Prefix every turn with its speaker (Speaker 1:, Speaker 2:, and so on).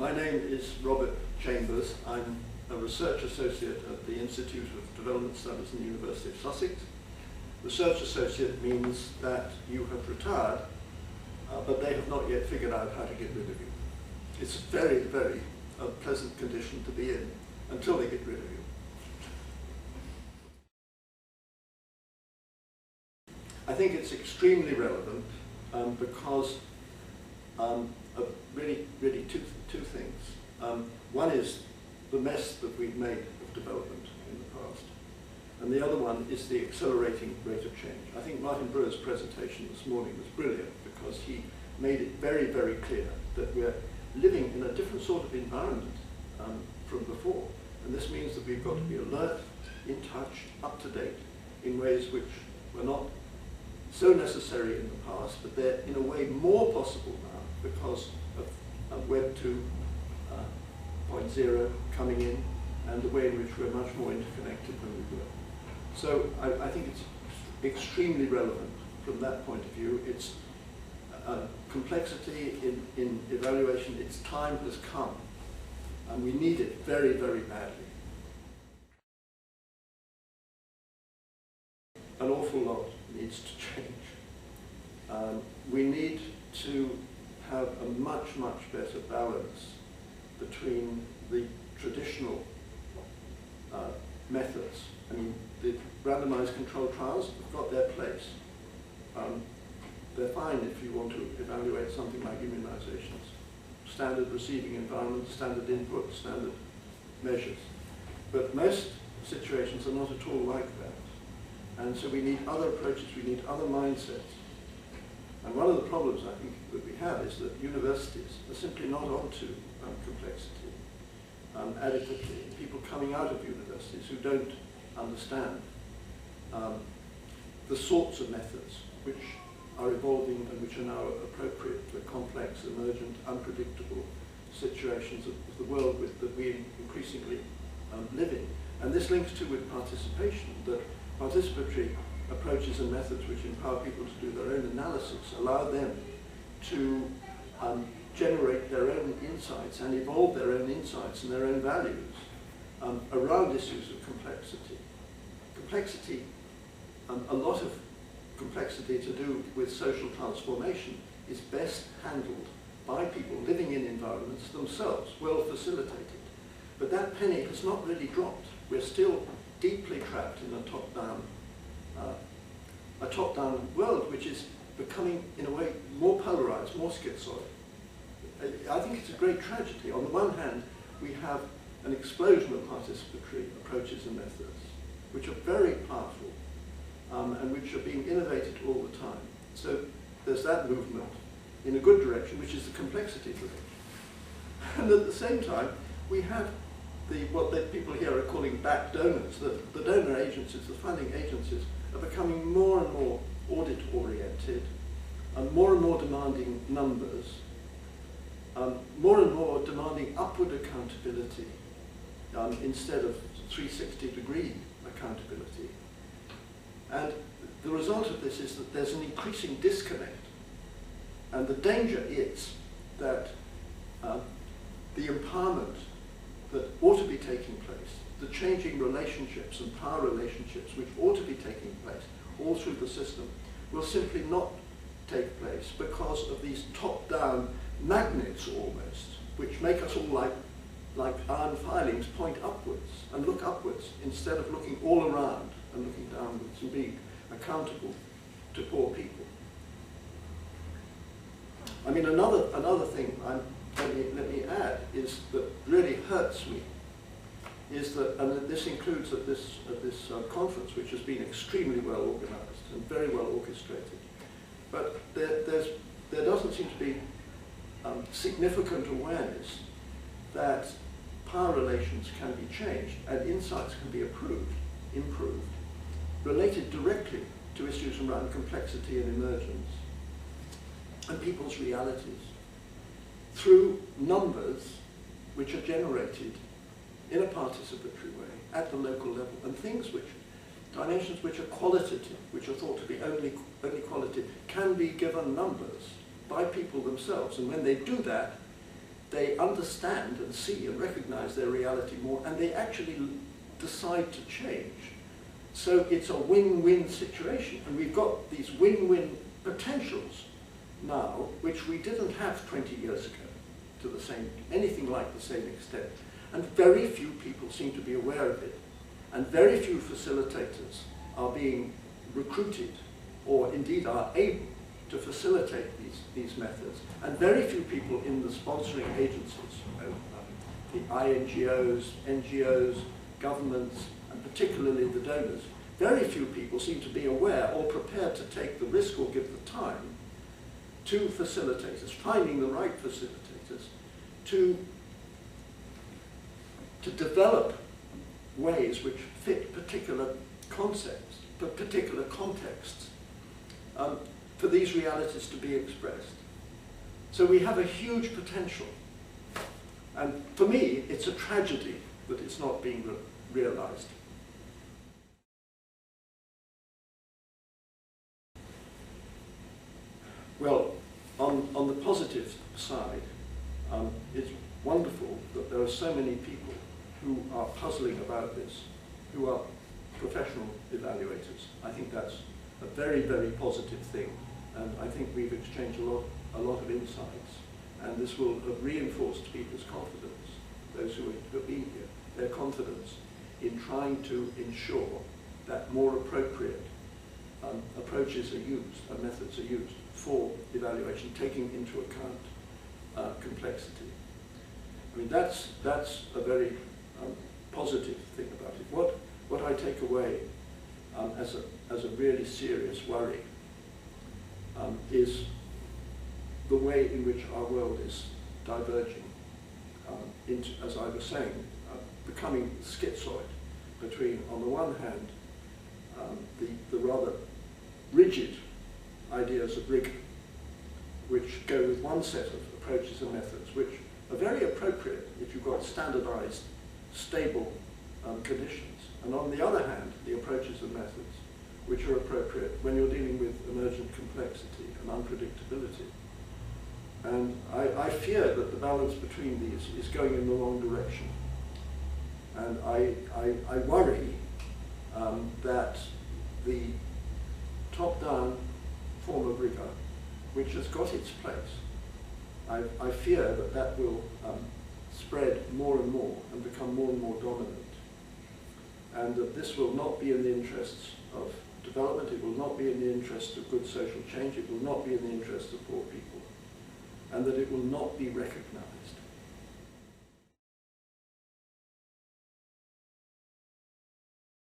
Speaker 1: My name is Robert Chambers. I'm a research associate at the Institute of Development Studies in the University of Sussex. Research associate means that you have retired, but they have not yet figured out how to get rid of you. It's a very, very pleasant condition to be in until they get rid of you. I think it's extremely relevant because of really two things. One is the mess that we've made of development in the past, and the other one is the accelerating rate of change. I think Martin Brewer's presentation this morning was brilliant because he made it very, very clear that we're living in a different sort of environment from before, and this means that we've got to be alert, in touch, up to date in ways which were not so necessary in the past, but they're in a way more possible now because of Web 2.0 coming in and the way in which we're much more interconnected than we were. So I think it's extremely relevant from that point of view. It's complexity in evaluation. Its time has come, and we need it very, very badly. An awful lot needs to change. We need to have a much, much better balance between the traditional methods. I mean, the randomized controlled trials have got their place. They're fine if you want to evaluate something like immunizations. Standard receiving environment, standard input, standard measures. But most situations are not at all like that. And so we need other approaches, we need other mindsets. And one of the problems I think that we have is that universities are simply not onto complexity adequately. People coming out of universities who don't understand the sorts of methods which are evolving and which are now appropriate for complex, emergent, unpredictable situations of the world that we increasingly live in. And this links to with participation, that participatory approaches and methods which empower people to do their own analysis, allow them to generate their own insights and evolve their own insights and their own values around issues of complexity. Complexity, a lot of complexity to do with social transformation is best handled by people living in environments themselves, well facilitated. But that penny has not really dropped. We're still deeply trapped in a top-down world which is becoming, in a way, more polarized, more schizoid. I think it's a great tragedy. On the one hand, we have an explosion of participatory approaches and methods, which are very powerful and which are being innovated all the time. So there's that movement in a good direction, which is the complexity direction. And at the same time, we have what people here are calling back donors. The donor agencies, the funding agencies, are becoming more and more audit-oriented, and more demanding numbers, more and more demanding upward accountability instead of 360-degree accountability. And the result of this is that there's an increasing disconnect. And the danger is that the empowerment that ought to be taking place, the changing relationships and power relationships which ought to be taking place all through the system, will simply not take place because of these top-down magnets almost, which make us all like iron filings point upwards and look upwards instead of looking all around and looking downwards and being accountable to poor people. I mean, another thing let me add is that really hurts me is that, and this includes at this conference, which has been extremely well organized and very well orchestrated, but there doesn't seem to be significant awareness that power relations can be changed and insights can be improved, related directly to issues around complexity and emergence and people's realities through numbers which are generated in a participatory way at the local level, and dimensions which are qualitative, which are thought to be only qualitative, can be given numbers by people themselves. And when they do that, they understand and see and recognize their reality more, and they actually decide to change. So it's a win-win situation, and we've got these win-win potentials now, which we didn't have 20 years ago to the same, anything like the same extent. And very few people seem to be aware of it, and very few facilitators are being recruited, or indeed are able to facilitate these methods. And very few people in the sponsoring agencies, the INGOs, NGOs, governments, and particularly the donors, very few people seem to be aware or prepared to take the risk or give the time to facilitators, finding the right facilitators, to develop ways which fit particular concepts, particular contexts, for these realities to be expressed. So we have a huge potential. And for me, it's a tragedy that it's not being realized. Well, on the positive side, it's wonderful that there are so many people who are puzzling about this, who are professional evaluators. I think that's a very, very positive thing, and I think we've exchanged a lot of insights, and this will have reinforced people's confidence, those who have been here, their confidence in trying to ensure that more appropriate approaches are used and methods are used for evaluation, taking into account complexity. I mean, that's a very positive thing about it. What I take away as a really serious worry is the way in which our world is diverging into, as I was saying, becoming schizoid between, on the one hand, the rather rigid ideas of rigor, which go with one set of approaches and methods, which are very appropriate if you've got standardized, stable conditions. And on the other hand, the approaches and methods which are appropriate when you're dealing with emergent complexity and unpredictability. And I fear that the balance between these is going in the wrong direction. And I worry that the top-down form of rigor, which has got its place, I fear that will spread more and more and become more and more dominant. And that this will not be in the interests of development, it will not be in the interests of good social change, it will not be in the interests of poor people, and that it will not be recognized.